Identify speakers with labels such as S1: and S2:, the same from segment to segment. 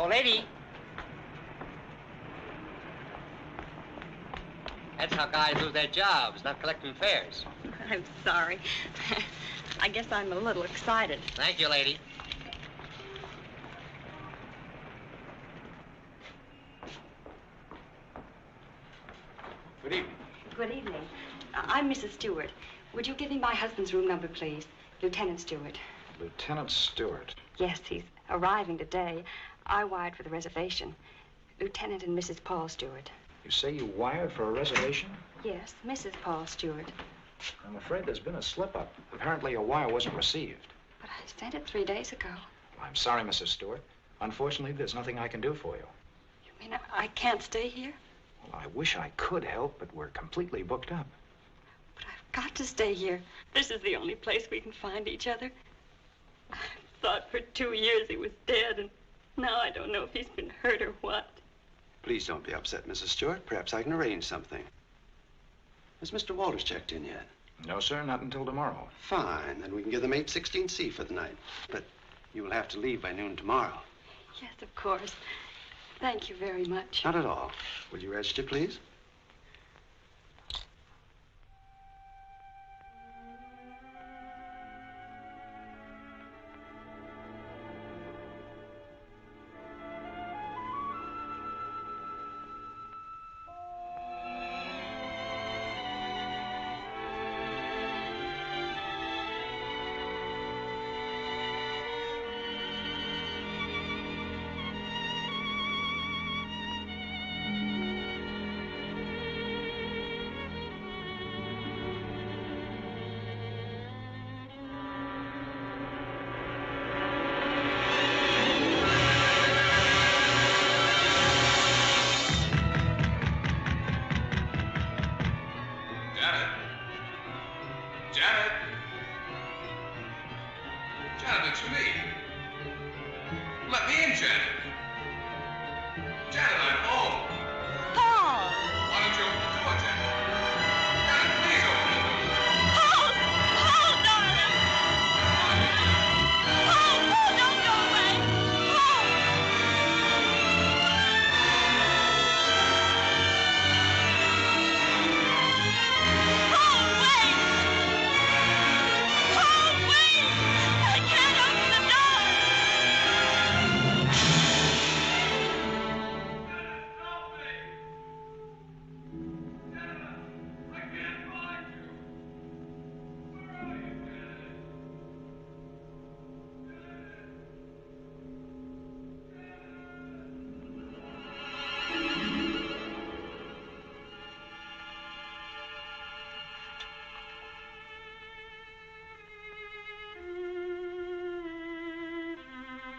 S1: Old lady. That's how guys lose their jobs, not collecting fares.
S2: I'm sorry. I guess I'm a little excited.
S1: Thank you, lady.
S3: Good evening.
S2: Good evening. I'm Mrs. Stewart. Would you give me my husband's room number, please? Lieutenant Stewart.
S3: Lieutenant Stewart.
S2: Yes, he's arriving today. I wired for the reservation. Lieutenant and Mrs. Paul Stewart.
S3: You say you wired for a reservation?
S2: Yes, Mrs. Paul Stewart.
S3: I'm afraid there's been a slip-up. Apparently your wire wasn't received.
S2: But I sent it 3 days ago.
S3: Well, I'm sorry, Mrs. Stewart. Unfortunately, there's nothing I can do for you.
S2: You mean I can't stay here?
S3: Well, I wish I could help, but we're completely booked up.
S2: But I've got to stay here. This is the only place we can find each other. I thought for 2 years he was dead, and now I don't know if he's been hurt or what.
S4: Please don't be upset, Mrs. Stewart. Perhaps I can arrange something. Has Mr. Walters checked in yet?
S3: No, sir, not until tomorrow.
S4: Fine. Then we can give them 816C for the night. But you will have to leave by noon tomorrow.
S2: Yes, of course. Thank you very much.
S4: Not at all. Will you register, please?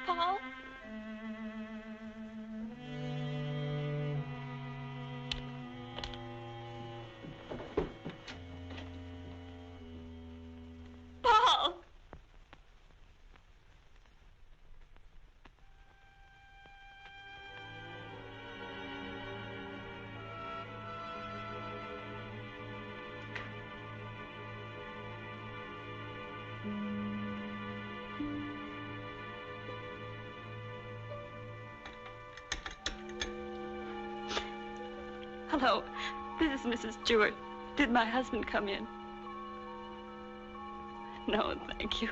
S2: Paul? Paul! Hello, this is Mrs. Stewart. Did my husband come in? No, thank you.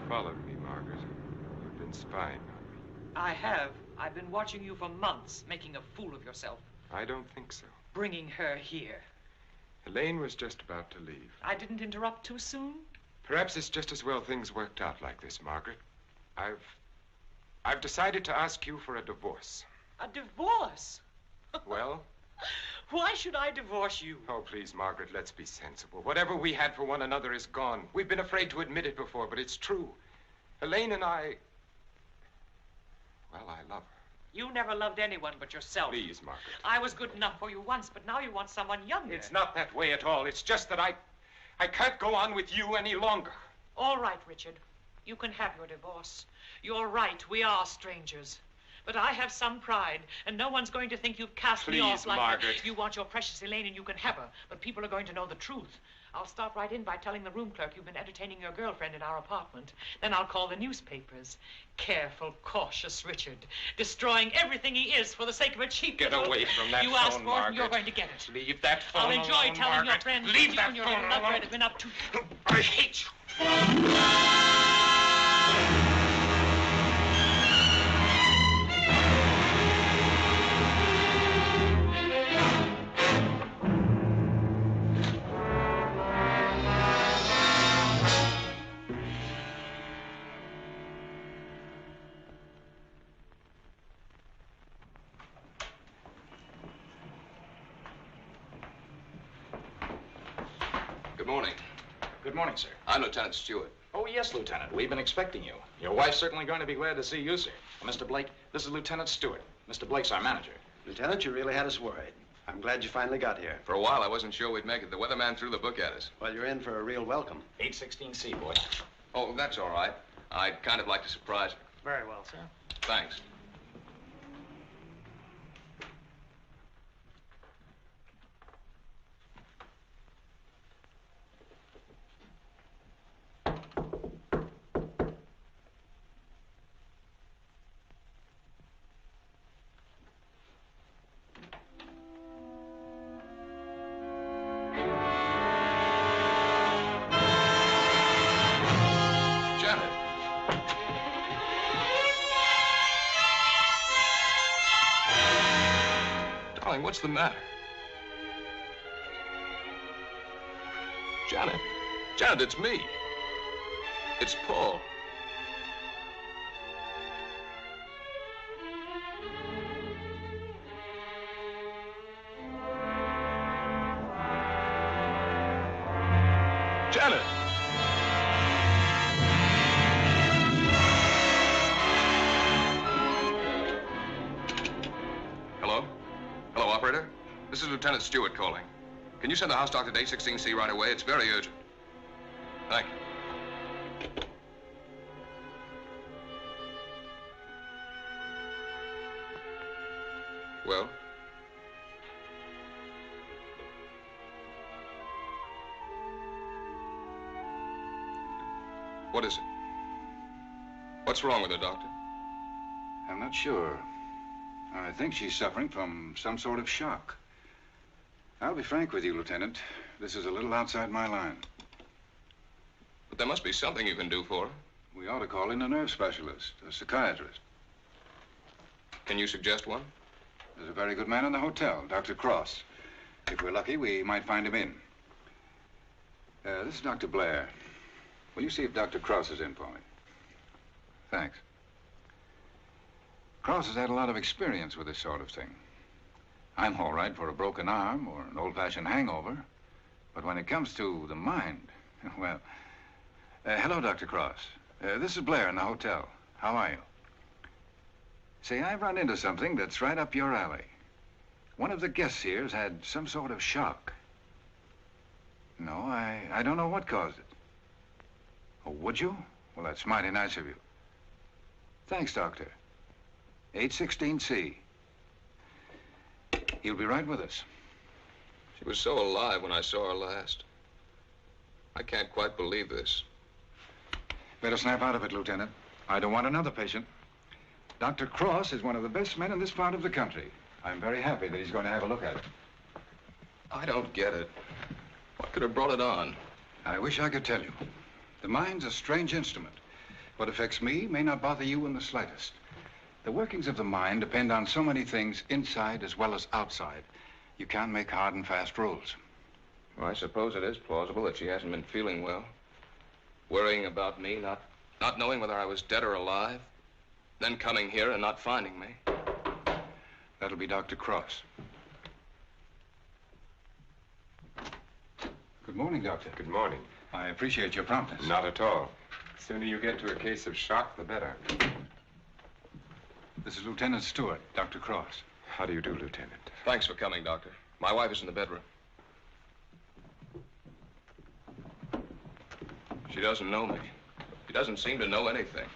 S5: Followed me, Margaret. You've been spying on me.
S6: I have. I've been watching you for months, making a fool of yourself.
S5: I don't think so.
S6: Bringing her here.
S5: Elaine was just about to leave.
S6: I didn't interrupt too soon?
S5: Perhaps it's just as well things worked out like this, Margaret. I've decided to ask you for a divorce.
S6: A divorce?
S5: Well,
S6: Why should I divorce you?
S5: Oh, please, Margaret, let's be sensible. Whatever we had for one another is gone. We've been afraid to admit it before, but it's true. Elaine and I... Well, I love her.
S6: You never loved anyone but yourself.
S5: Please, Margaret.
S6: I was good enough for you once, but now you want someone younger.
S5: It's not that way at all. It's just that I can't go on with you any longer.
S6: All right, Richard. You can have your divorce. You're right. We are strangers. But I have some pride, and no one's going to think you've cast me off like
S5: Margaret.
S6: that. You want your precious Elaine, and you can have her. But people are going to know the truth. I'll start right in by telling the room clerk you've been entertaining your girlfriend in our apartment. Then I'll call the newspapers. Careful, cautious Richard. Destroying everything he is for the sake of a cheap
S5: Get
S6: little...
S5: away from that
S6: You
S5: phone,
S6: asked for it,
S5: Margaret.
S6: and you're going to get it.
S5: Leave that phone
S6: I'll enjoy
S5: alone,
S6: telling your
S5: Margaret.
S6: friends
S5: Leave
S6: that
S5: that
S6: you and your
S5: phone
S6: little lover
S5: alone.
S6: have been up to...
S5: I hate you.
S7: Good morning.
S3: Good morning, sir.
S7: I'm Lieutenant Stewart.
S3: Oh, yes, Lieutenant. We've been expecting you. Your wife's certainly going to be glad to see you, sir. Mr. Blake, this is Lieutenant Stewart. Mr. Blake's our manager.
S4: Lieutenant, you really had us worried. I'm glad you finally got here.
S7: For a while, I wasn't sure we'd make it. The weatherman threw the book at us.
S4: Well, you're in for a real welcome.
S3: 816C, boy.
S7: Oh, that's all right. I'd kind of like to surprise her.
S6: Very well, sir.
S7: Thanks. Darling, what's the matter? Janet. Janet, it's me. It's Paul. Janet! Hello? Hello, operator? This is Lieutenant Stewart calling. Can you send the house doctor to 816C right away? It's very urgent. Thank you. Well? What is it? What's wrong with her, Doctor?
S8: I'm not sure. I think she's suffering from some sort of shock. I'll be frank with you, Lieutenant. This is a little outside my line.
S7: But there must be something you can do for her.
S8: We ought to call in a nerve specialist, a psychiatrist.
S7: Can you suggest one?
S8: There's a very good man in the hotel, Dr. Cross. If we're lucky, we might find him in. This is Dr. Blair. Will you see if Dr. Cross is in for me? Thanks. Cross has had a lot of experience with this sort of thing. I'm all right for a broken arm or an old-fashioned hangover. But when it comes to the mind, well... hello, Dr. Cross. This is Blair in the hotel. How are you? Say, I've run into something that's right up your alley. One of the guests here's had some sort of shock. No, I don't know what caused it. Oh, would you? Well, that's mighty nice of you. Thanks, Doctor. 816C. He'll be right with us.
S7: She was so alive when I saw her last. I can't quite believe this.
S8: Better snap out of it, Lieutenant. I don't want another patient. Dr. Cross is one of the best men in this part of the country. I'm very happy that he's going to have a look at it.
S7: I don't get it. What could have brought it on?
S8: I wish I could tell you. The mind's a strange instrument. What affects me may not bother you in the slightest. The workings of the mind depend on so many things inside as well as outside. You can't make hard and fast rules.
S7: Well, I suppose it is plausible that she hasn't been feeling well. Worrying about me, not knowing whether I was dead or alive. Then coming here and not finding me.
S8: That'll be Dr. Cross. Good morning, Doctor.
S5: Good morning.
S8: I appreciate your promptness.
S5: Not at all. The sooner you get to a case of shock, the better.
S8: This is Lieutenant Stewart, Dr. Cross.
S5: How do you do, Lieutenant?
S7: Thanks for coming, Doctor. My wife is in the bedroom. She doesn't know me. She doesn't seem to know anything.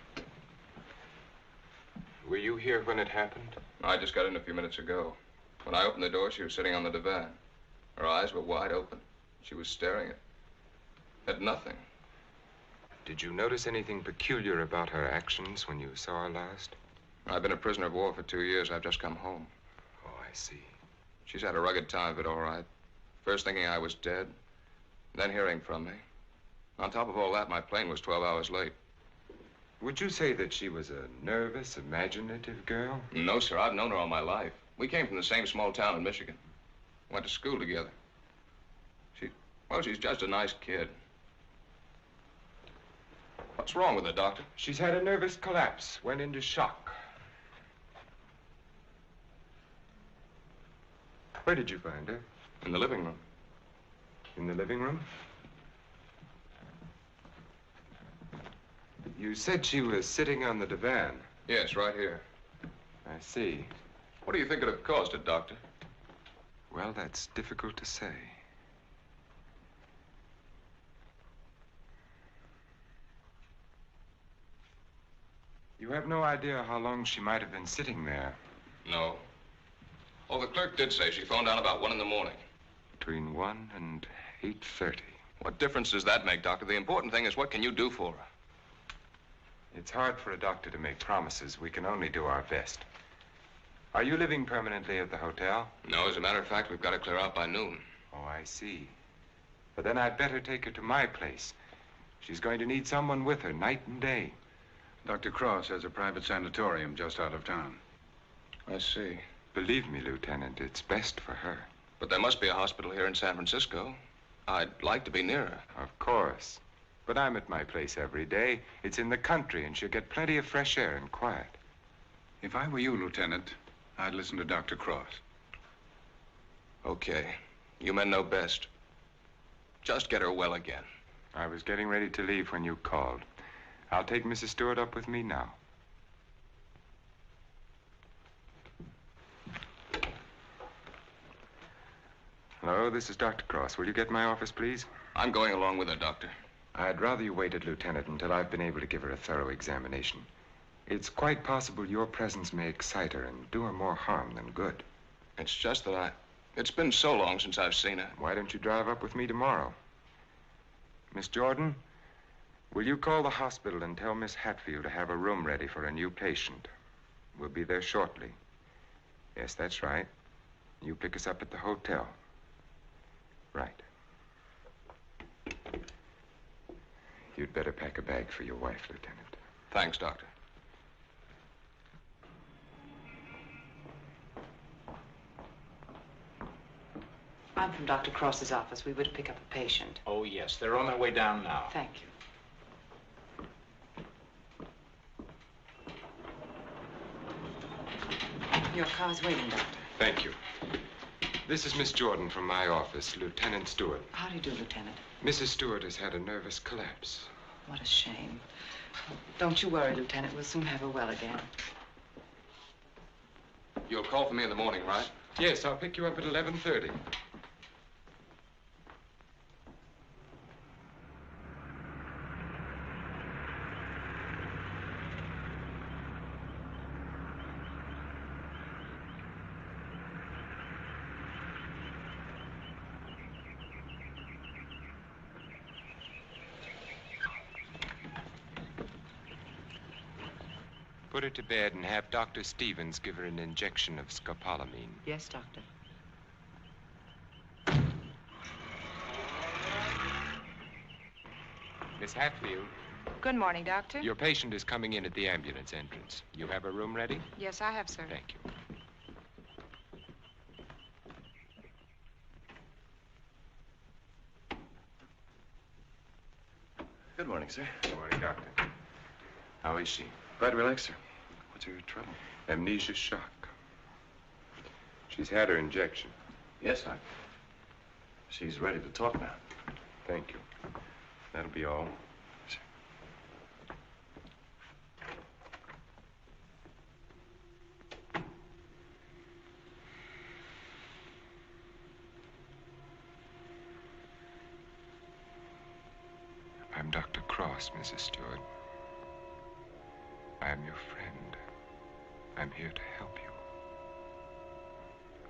S5: Were you here when it happened?
S7: I just got in a few minutes ago. When I opened the door, she was sitting on the divan. Her eyes were wide open. She was staring at nothing.
S5: Did you notice anything peculiar about her actions when you saw her last?
S7: I've been a prisoner of war for 2 years. I've just come home.
S5: Oh, I see.
S7: She's had a rugged time of it, all right. First thinking I was dead, then hearing from me. On top of all that, my plane was 12 hours late.
S5: Would you say that she was a nervous, imaginative girl?
S7: No, sir. I've known her all my life. We came from the same small town in Michigan. Went to school together. She's just a nice kid. What's wrong with her, Doctor?
S5: She's had a nervous collapse, went into shock. Where did you find her?
S7: In the living room.
S5: In the living room? You said she was sitting on the divan.
S7: Yes, right here.
S5: I see.
S7: What do you think could have caused it, Doctor?
S5: Well, that's difficult to say. You have no idea how long she might have been sitting there.
S7: No. Oh, the clerk did say she phoned down about 1 in the morning.
S5: Between 1 and 8:30.
S7: What difference does that make, Doctor? The important thing is, what can you do for her?
S5: It's hard for a doctor to make promises. We can only do our best. Are you living permanently at the hotel?
S7: No, as a matter of fact, we've got to clear out by noon.
S5: Oh, I see. But then I'd better take her to my place. She's going to need someone with her night and day.
S8: Dr. Cross has a private sanatorium just out of town.
S7: I see.
S5: Believe me, Lieutenant, it's best for her.
S7: But there must be a hospital here in San Francisco. I'd like to be near her.
S5: Of course. But I'm at my place every day. It's in the country, and she'll get plenty of fresh air and quiet.
S8: If I were you, Lieutenant, I'd listen to Dr. Cross.
S7: Okay. You men know best. Just get her well again.
S5: I was getting ready to leave when you called. I'll take Mrs. Stewart up with me now. Hello, this is Dr. Cross. Will you get my office, please?
S7: I'm going along with her, Doctor.
S5: I'd rather you waited, Lieutenant, until I've been able to give her a thorough examination. It's quite possible your presence may excite her and do her more harm than good.
S7: It's just that it's been so long since I've seen her.
S5: Why don't you drive up with me tomorrow? Miss Jordan, will you call the hospital and tell Miss Hatfield to have a room ready for a new patient? We'll be there shortly. Yes, that's right. You pick us up at the hotel. Right. You'd better pack a bag for your wife, Lieutenant.
S7: Thanks, Doctor.
S6: I'm from Dr. Cross's office. We were to pick up a patient.
S3: Oh, yes. They're on their way down now.
S6: Thank you. Your car's waiting, Doctor.
S5: Thank you. This is Miss Jordan from my office, Lieutenant Stewart.
S6: How do you do, Lieutenant?
S5: Mrs. Stewart has had a nervous collapse.
S6: What a shame. Don't you worry, Lieutenant. We'll soon have her well again.
S7: You'll call for me in the morning, right?
S5: Yes, I'll pick you up at 11:30. Put her to bed and have Dr. Stevens give her an injection of scopolamine.
S6: Yes, Doctor.
S5: Miss Hatfield,
S9: Good morning, Doctor.
S5: your patient is coming in at the ambulance entrance. You have a room ready?
S9: Yes, I have, sir.
S5: Thank you.
S4: Good morning, sir.
S5: Good morning, Doctor. How is she?
S4: Quite relaxed, sir. What's her trouble?
S5: Amnesia shock. She's had her injection.
S4: Yes, sir. She's ready to talk now.
S5: Thank you. That'll be all. I'm Dr. Cross, Mrs. Stewart. I am your friend. I'm here to help you.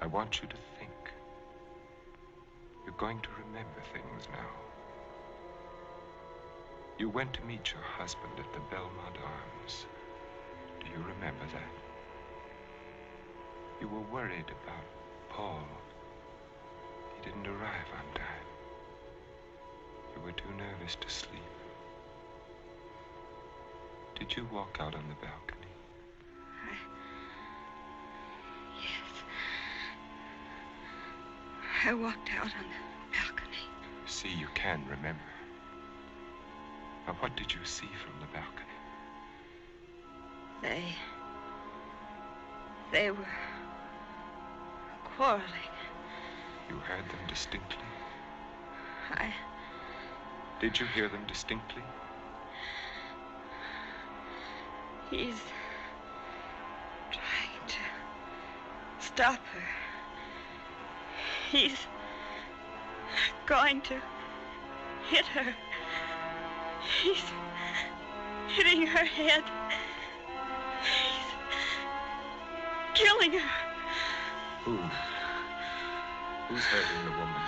S5: I want you to think. You're going to remember things now. You went to meet your husband at the Belmont Arms. Do you remember that? You were worried about Paul. He didn't arrive on time. You were too nervous to sleep. Did you walk out on the balcony?
S2: Yes. I walked out on the balcony.
S5: See, you can remember. Now, what did you see from the balcony?
S2: They were quarreling.
S5: You heard them distinctly?
S2: I...
S5: Did you hear them distinctly?
S2: He's trying to stop her. He's going to hit her. He's hitting her head. He's killing her.
S5: Who? Who's hurting the woman?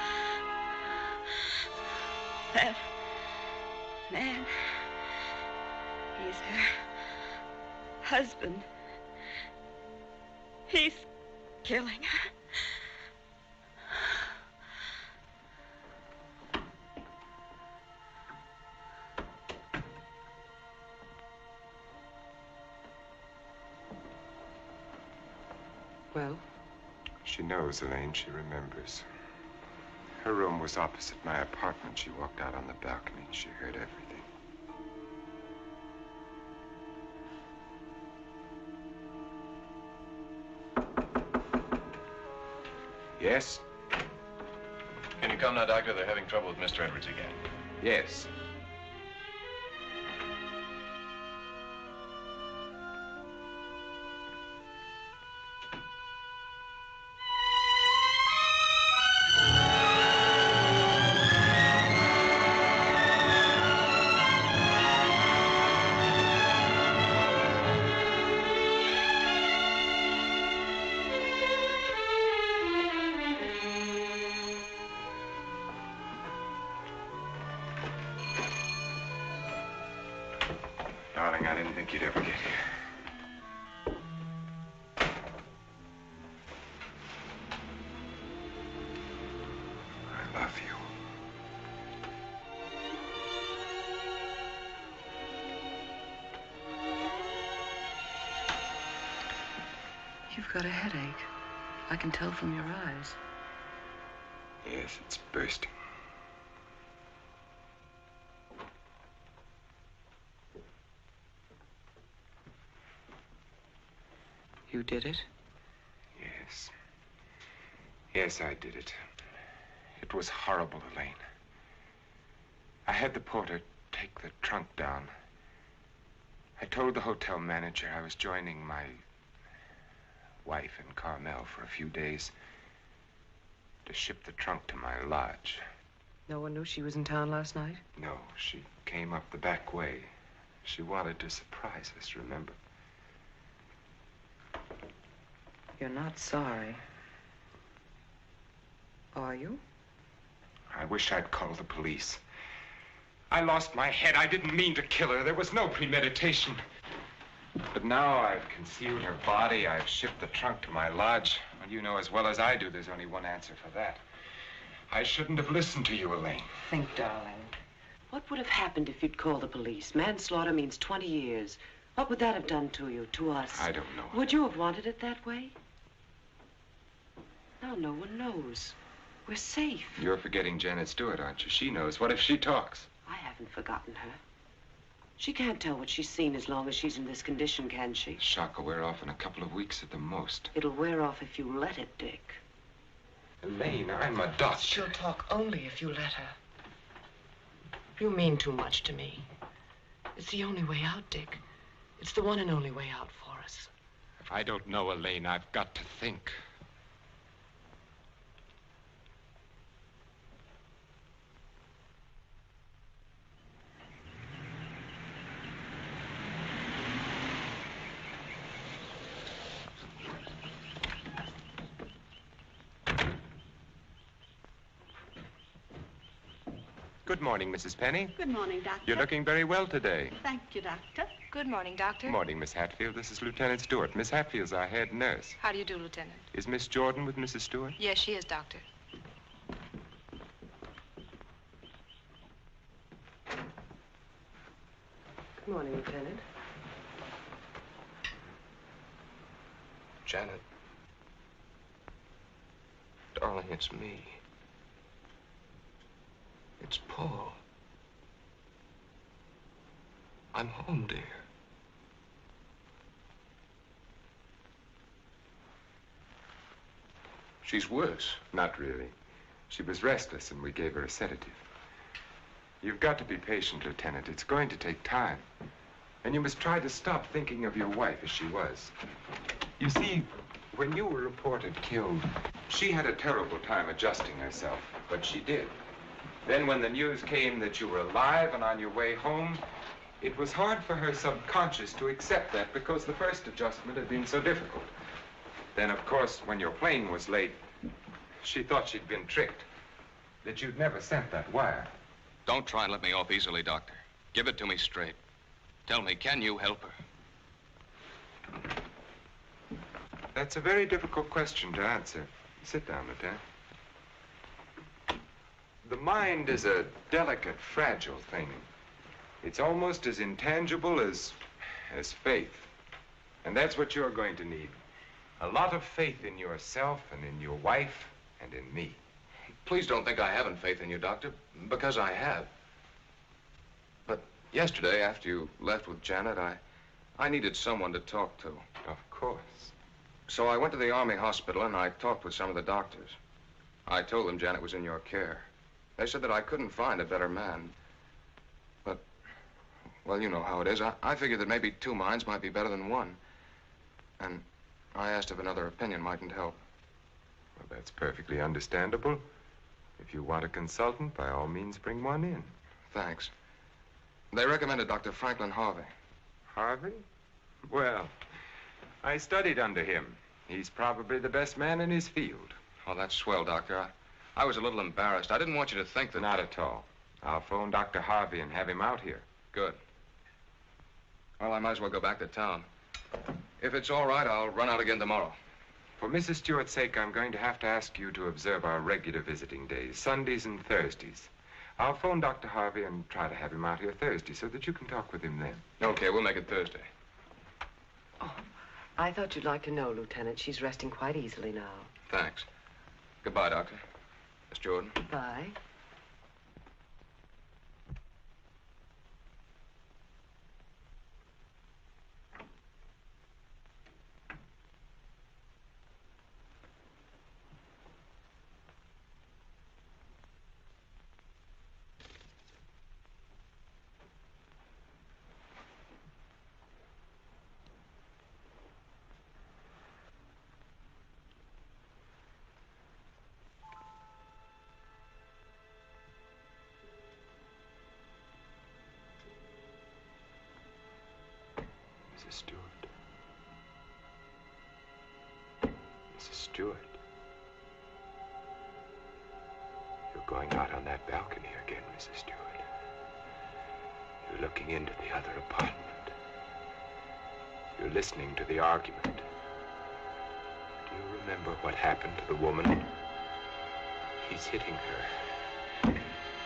S2: That man. He's her husband. He's killing her.
S6: Well?
S5: She knows, Elaine. She remembers. Her room was opposite my apartment. She walked out on the balcony. She heard everything. Yes?
S7: Can you come now, Doctor? They're having trouble with Mr. Edwards again.
S5: Yes. Darling, I didn't think you'd ever get here. I love you.
S10: You've got a headache. I can tell from your eyes.
S5: Yes, it's bursting.
S10: You did it?
S5: Yes. Yes, I did it. It was horrible, Elaine. I had the porter take the trunk down. I told the hotel manager I was joining my wife in Carmel for a few days to ship the trunk to my lodge.
S10: No one knew she was in town last night?
S5: No, she came up the back way. She wanted to surprise us, remember?
S10: You're not sorry. Are you?
S5: I wish I'd called the police. I lost my head. I didn't mean to kill her. There was no premeditation. But now I've concealed her body. I've shipped the trunk to my lodge. Well, you know as well as I do, there's only one answer for that. I shouldn't have listened to you, Elaine.
S10: Think, darling.
S11: What would have happened if you'd called the police? Manslaughter means 20 years. What would that have done to you, to us?
S5: I don't know.
S11: Would you have wanted it that way? Now no one knows. We're safe.
S5: You're forgetting Janet Stewart, aren't you? She knows. What if she talks?
S11: I haven't forgotten her. She can't tell what she's seen as long as she's in this condition, can she?
S5: The shock will wear off in a couple of weeks at the most.
S11: It'll wear off if you let it, Dick.
S5: Elaine, I'm a doctor.
S10: She'll talk only if you let her.
S11: You mean too much to me. It's the only way out, Dick. It's the one and only way out for us.
S5: I don't know, Elaine. I've got to think. Good morning, Mrs. Penny.
S12: Good morning, Doctor.
S5: You're looking very well today.
S12: Thank you, Doctor.
S9: Good morning, Doctor.
S5: Good morning, Miss Hatfield. This is Lieutenant Stewart. Miss Hatfield's our head nurse.
S9: How do you do, Lieutenant?
S5: Is Miss Jordan with Mrs. Stewart?
S9: Yes, she is, Doctor.
S11: Good morning, Lieutenant.
S7: Janet. Darling, it's me. It's Paul. I'm home, dear. She's worse.
S5: Not really. She was restless, and we gave her a sedative. You've got to be patient, Lieutenant. It's going to take time. And you must try to stop thinking of your wife as she was. You see, when you were reported killed, she had a terrible time adjusting herself, but she did. Then when the news came that you were alive and on your way home, it was hard for her subconscious to accept that because the first adjustment had been so difficult. Then, of course, when your plane was late, she thought she'd been tricked, that you'd never sent that wire.
S7: Don't try and let me off easily, Doctor. Give it to me straight. Tell me, can you help her?
S5: That's a very difficult question to answer. Sit down, Lieutenant. The mind is a delicate, fragile thing. It's almost as intangible as faith. And that's what you're going to need. A lot of faith in yourself and in your wife and in me.
S7: Please don't think I haven't faith in you, Doctor, because I have. But yesterday, after you left with Janet, I needed someone to talk to.
S5: Of course.
S7: So I went to the Army hospital and I talked with some of the doctors. I told them Janet was in your care. They said that I couldn't find a better man. But, well, you know how it is. I figured that maybe two minds might be better than one. And I asked if another opinion mightn't help.
S5: Well, that's perfectly understandable. If you want a consultant, by all means, bring one in.
S7: Thanks. They recommended Dr. Franklin Harvey.
S5: Harvey? Well, I studied under him. He's probably the best man in his field.
S7: Oh, that's swell, Doctor. I was a little embarrassed. I didn't want you to think that...
S5: Not at all. I'll phone Dr. Harvey and have him out here.
S7: Good. Well, I might as well go back to town. If it's all right, I'll run out again tomorrow.
S5: For Mrs. Stewart's sake, I'm going to have to ask you to observe our regular visiting days, Sundays and Thursdays. I'll phone Dr. Harvey and try to have him out here Thursday so that you can talk with him then.
S7: Okay, we'll make it Thursday.
S11: Oh, I thought you'd like to know, Lieutenant. She's resting quite easily now.
S7: Thanks. Goodbye, Doctor. Miss Jordan.
S11: Bye.
S5: Mrs. Stewart. Mrs. Stewart. You're going out on that balcony again, Mrs. Stewart. You're looking into the other apartment. You're listening to the argument. Do you remember what happened to the woman? He's hitting her.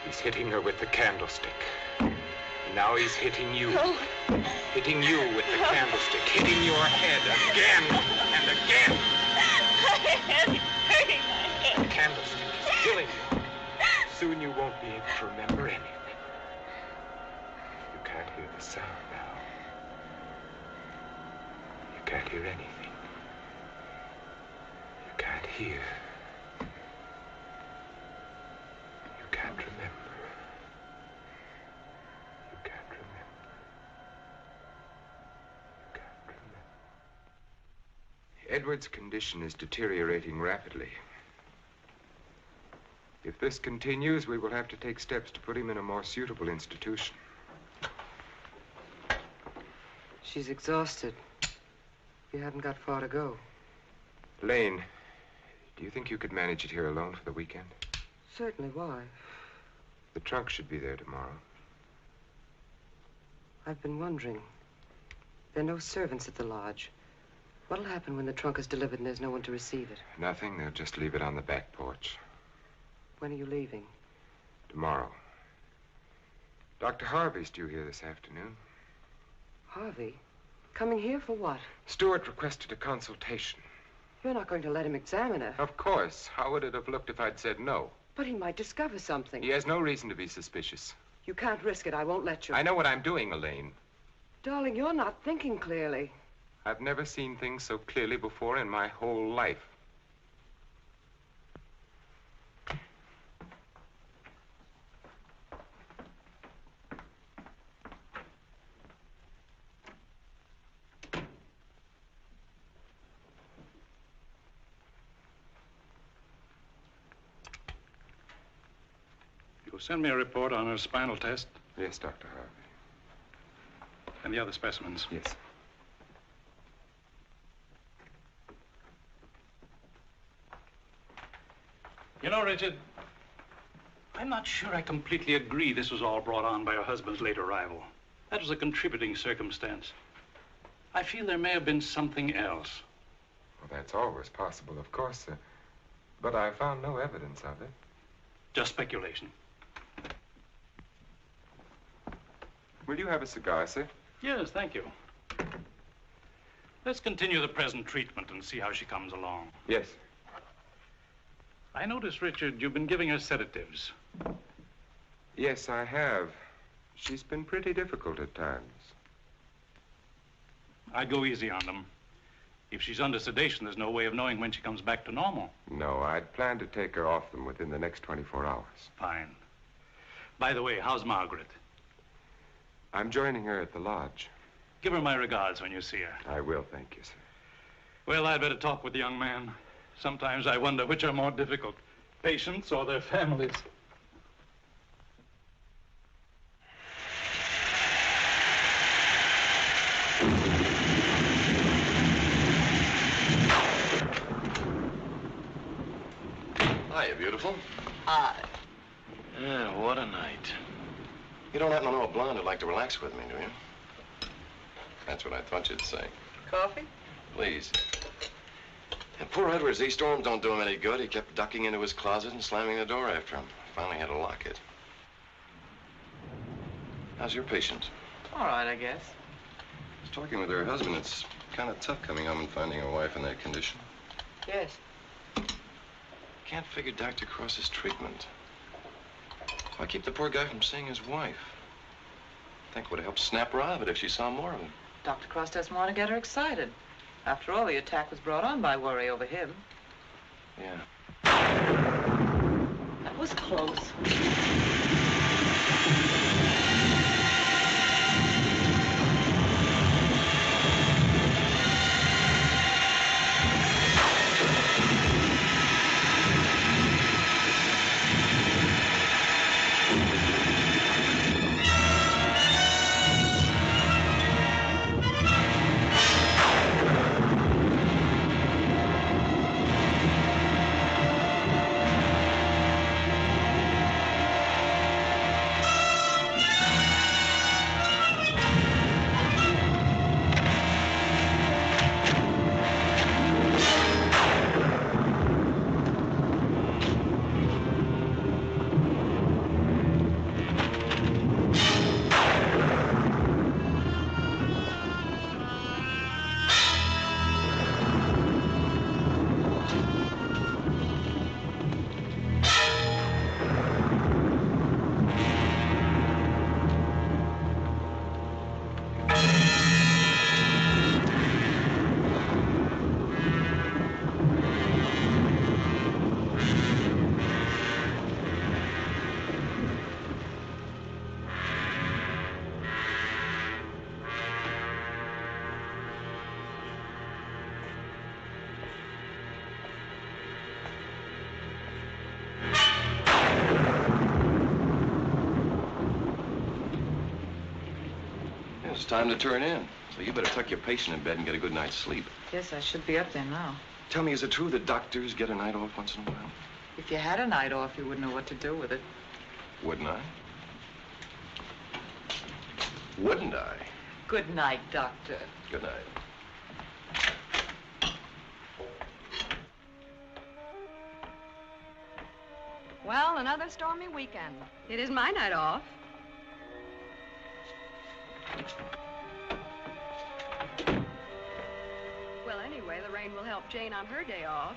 S5: He's hitting her with the candlestick. Now he's hitting you.
S2: No.
S5: Hitting you with the candlestick. Hitting your head again and again.
S2: My head is hurting my head.
S5: The candlestick is killing you. Soon you won't be able to remember anything. You can't hear the sound now. You can't hear anything. You can't hear. You can't remember. Edward's condition is deteriorating rapidly. If this continues, we will have to take steps to put him in a more suitable institution.
S10: She's exhausted. You haven't got far to go.
S5: Lane, do you think you could manage it here alone for the weekend?
S10: Certainly. Why?
S5: The trunk should be there tomorrow.
S10: I've been wondering. There are no servants at the lodge. What'll happen when the trunk is delivered and there's no one to receive it?
S5: Nothing. They'll just leave it on the back porch.
S10: When are you leaving?
S5: Tomorrow. Dr. Harvey's due here this afternoon.
S10: Harvey? Coming here for what?
S5: Stewart requested a consultation.
S10: You're not going to let him examine her.
S5: Of course. How would it have looked if I'd said no?
S10: But he might discover something.
S5: He has no reason to be suspicious.
S10: You can't risk it. I won't let you.
S5: I know what I'm doing, Elaine.
S10: Darling, you're not thinking clearly.
S5: I've never seen things so clearly before in my whole life.
S12: You'll send me a report on her spinal test
S5: Yes, Dr. Harvey.
S12: and the other specimens.
S5: Yes.
S12: You know, Richard, I'm not sure I completely agree this was all brought on by her husband's late arrival. That was a contributing circumstance. I feel there may have been something else.
S5: Well, that's always possible, of course, sir. But I found no evidence of it.
S12: Just speculation.
S5: Will you have a cigar, sir?
S12: Yes, thank you. Let's continue the present treatment and see how she comes along.
S5: Yes.
S12: I notice, Richard, you've been giving her sedatives.
S5: Yes, I have. She's been pretty difficult at times.
S12: I'd go easy on them. If she's under sedation, there's no way of knowing when she comes back to normal.
S5: No, I'd planned to take her off them within the next 24 hours.
S12: Fine. By the way, how's Margaret?
S5: I'm joining her at the lodge.
S12: Give her my regards when you see her.
S5: I will, thank you, sir.
S12: Well, I'd better talk with the young man. Sometimes I wonder which are more difficult, patients or their families.
S13: Hiya, beautiful.
S14: Hi.
S13: Yeah, what a night. You don't happen to know a blonde who'd like to relax with me, do you? That's what I thought you'd say.
S14: Coffee?
S13: Please. And poor Edwards, these storms don't do him any good. He kept ducking into his closet and slamming the door after him. Finally had to lock it. How's your patient?
S14: All right, I guess.
S13: I was talking with her husband. It's kind of tough coming home and finding a wife in that condition.
S14: Yes.
S13: Can't figure Dr. Cross's treatment. Why keep the poor guy from seeing his wife? I think it would have helped snap her out of it if she saw more of him.
S14: Dr. Cross doesn't want to get her excited. After all, the attack was brought on by worry over him.
S13: Yeah.
S14: That was close.
S13: It's time to turn in. So you better tuck your patient in bed and get a good night's sleep.
S14: Yes, I should be up there now.
S13: Tell me, is it true that doctors get a night off once in a while?
S14: If you had a night off, you wouldn't know what to do with it.
S13: Wouldn't I? Wouldn't I?
S14: Good night, Doctor.
S13: Good night.
S15: Well, another stormy weekend. It is my night off. Well, anyway, the rain will help Jane on her day off.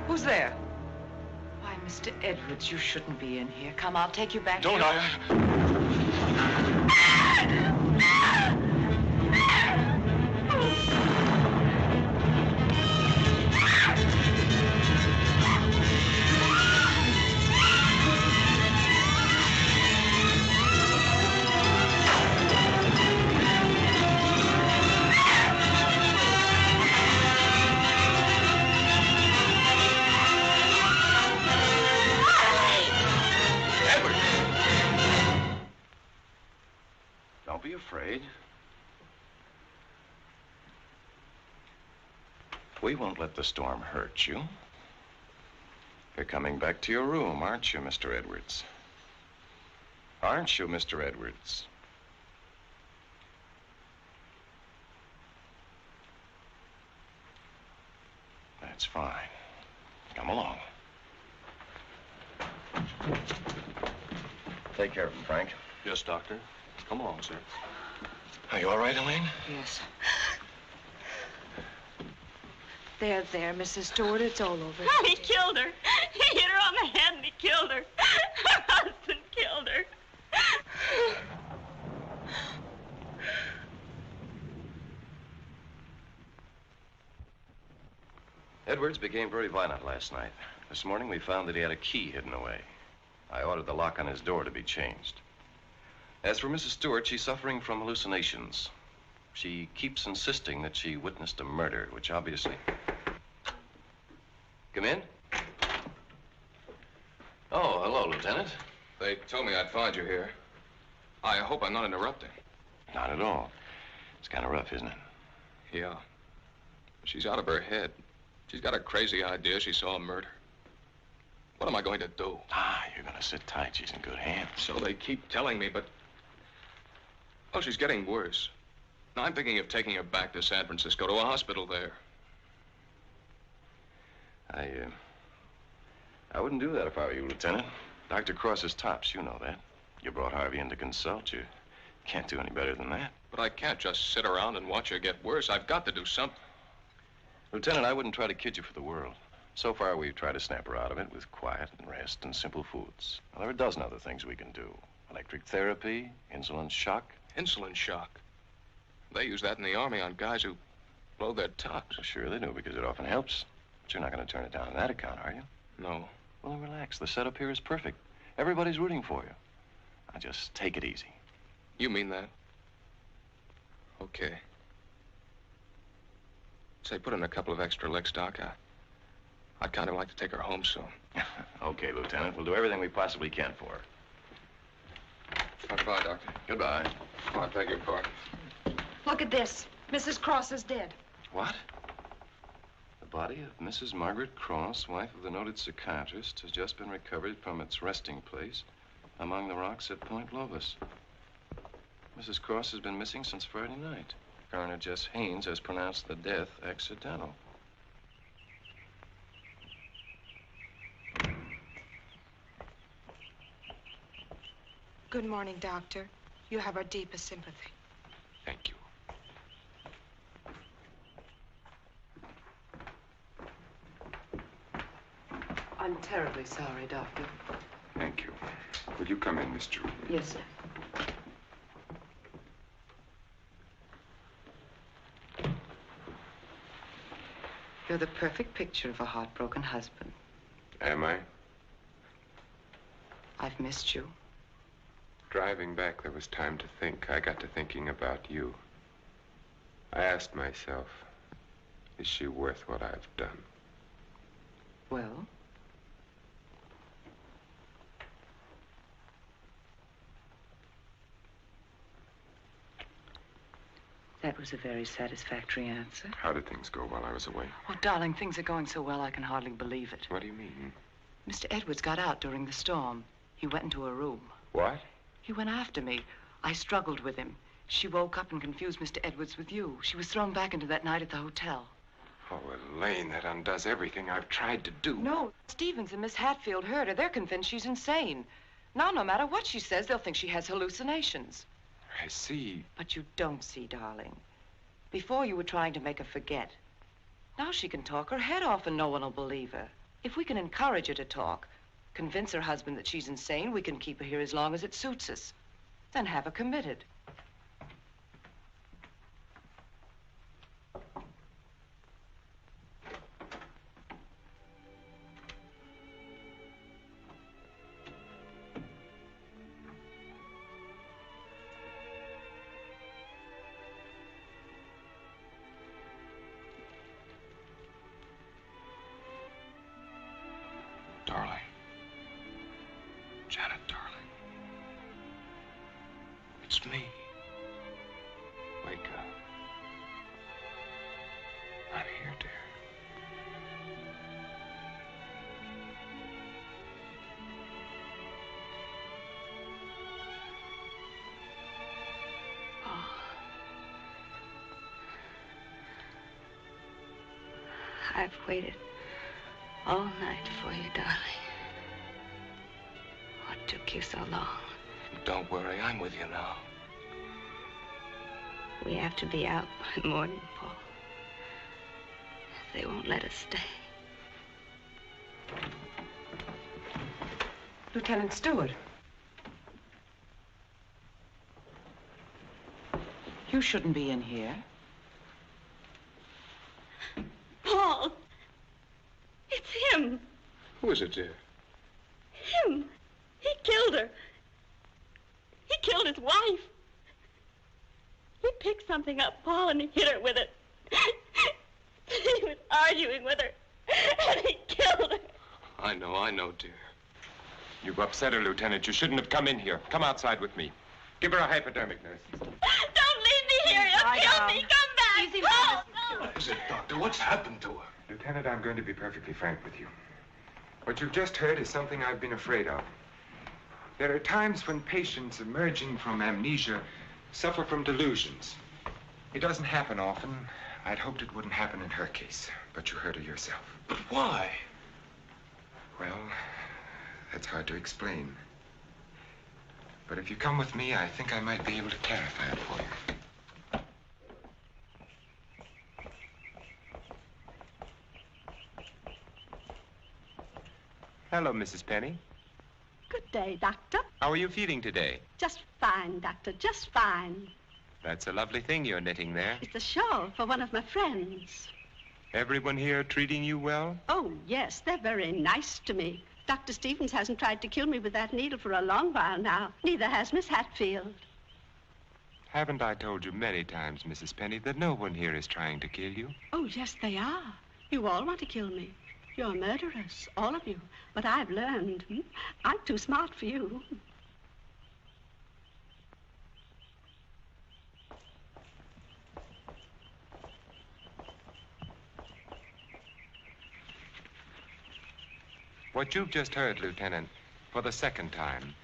S14: Who's there? Why, Mr. Edwards, you shouldn't be in here. Come, I'll take you back.
S13: Don't
S14: to your...
S13: Don't be afraid. We won't let the storm hurt you. You're coming back to your room, aren't you, Mr. Edwards? Aren't you, Mr. Edwards? That's fine. Come along. Take care of him, Frank.
S3: Yes, Doctor. Come along, sir.
S13: Are you all right, Elaine?
S14: Yes. There, Mrs. Stewart, it's all over.
S2: Oh, he killed her. He hit her on the head and he killed her. Her husband killed her.
S13: Edwards became very violent last night. This morning we found that he had a key hidden away. I ordered the lock on his door to be changed. As for Mrs. Stewart, she's suffering from hallucinations. She keeps insisting that she witnessed a murder, which obviously... Come in. Oh, hello, Lieutenant.
S7: They told me I'd find you here. I hope I'm not interrupting.
S13: Not at all. It's kind of rough, isn't it?
S7: Yeah. She's out of her head. She's got a crazy idea she saw a murder. What am I going to do?
S13: Ah, you're going to sit tight. She's in good hands.
S7: So they keep telling me, but... Oh, she's getting worse. Now, I'm thinking of taking her back to San Francisco, to a hospital there.
S13: I wouldn't do that if I were you, Lieutenant. Dr. Cross is tops, you know that. You brought Harvey in to consult. You can't do any better than that.
S7: But I can't just sit around and watch her get worse. I've got to do something.
S13: Lieutenant, I wouldn't try to kid you for the world. So far, we've tried to snap her out of it with quiet and rest and simple foods. Well, there are a dozen other things we can do. Electric therapy, insulin shock.
S7: Insulin shock. They use that in the Army on guys who blow their tops.
S13: Well, sure they do, because it often helps. But you're not going to turn it down on that account, are you?
S7: No.
S13: Well, then relax. The setup here is perfect. Everybody's rooting for you. Now, just take it easy.
S7: You mean that? Okay. Say, put in a couple of extra licks, Doc. I'd kind of like to take her home soon.
S13: Okay, Lieutenant. We'll do everything we possibly can for her.
S7: Goodbye, Doctor.
S13: Goodbye.
S7: Oh, I beg your pardon.
S15: Look at this. Mrs. Cross is dead.
S13: What? The body of Mrs. Margaret Cross, wife of the noted psychiatrist, has just been recovered from its resting place among the rocks at Point Lobos. Mrs. Cross has been missing since Friday night. Coroner Jess Haynes has pronounced the death accidental.
S9: Good morning, Doctor. You have our deepest sympathy.
S7: Thank you.
S10: I'm terribly sorry, Doctor.
S7: Thank
S5: Thank you. Will you come in, Miss Jordan?
S11: Yes, sir.
S10: You're the perfect picture of a heartbroken husband.
S5: Am I?
S10: I've missed you.
S5: Driving back, there was time to think. I got to thinking about you. I asked myself, is she worth what I've done?
S10: Well? That was a very satisfactory answer.
S5: How did things go while I was away?
S10: Oh, darling, things are going so well I can hardly believe it.
S5: What do you mean?
S10: Mr. Edwards got out during the storm. He went into a room.
S5: What?
S10: He went after me. I struggled with him. She woke up and confused Mr. Edwards with you. She was thrown back into that night at the hotel.
S5: Oh, Elaine, that undoes everything I've tried to do.
S10: No, Stevens and Miss Hatfield heard her. They're convinced she's insane. Now, no matter what she says, they'll think she has hallucinations.
S5: I see.
S10: But you don't see, darling. Before you were trying to make her forget. Now she can talk her head off and no one will believe her. If we can encourage her to talk, convince her husband that she's insane, we can keep her here as long as it suits us. Then have her committed.
S5: Darling. Janet, darling. It's me. Wake up. I'm here, dear.
S2: Oh. I've waited all night for you, darling. What took you so long?
S13: Don't worry, I'm with you now.
S2: We have to be out by morning, Paul. They won't let us stay.
S10: Lieutenant Stewart. You shouldn't be in here.
S2: Paul! It's him!
S13: Who is it, dear?
S2: Him! He killed her. He killed his wife. He picked something up, Paul, and he hit her with it. He was arguing with her, and he killed her.
S13: I know, dear.
S5: You've upset her, Lieutenant. You shouldn't have come in here. Come outside with me. Give her a hypodermic, nurse.
S2: Don't leave me here. You'll kill me. Come back.
S10: Easy,
S2: Paul, no.
S8: What is it, Doctor? What's happened to her?
S5: Lieutenant, I'm going to be perfectly frank with you. What you've just heard is something I've been afraid of. There are times when patients emerging from amnesia suffer from delusions. It doesn't happen often. I'd hoped it wouldn't happen in her case, but you heard her yourself.
S8: But why?
S5: Well, that's hard to explain. But if you come with me, I think I might be able to clarify it for you. Hello, Mrs. Penny.
S16: Good day, Doctor.
S5: How are you feeling today?
S16: Just fine, Doctor, just fine.
S5: That's a lovely thing you're knitting there.
S16: It's a shawl for one of my friends.
S5: Everyone here treating you well?
S16: Oh, yes, they're very nice to me. Dr. Stevens hasn't tried to kill me with that needle for a long while now. Neither has Miss Hatfield.
S5: Haven't I told you many times, Mrs. Penny, that no one here is trying to kill you?
S16: Oh, yes, they are. You all want to kill me. You're murderous, all of you. But I've learned. I'm too smart for you.
S5: What you've just heard, Lieutenant, for the second time,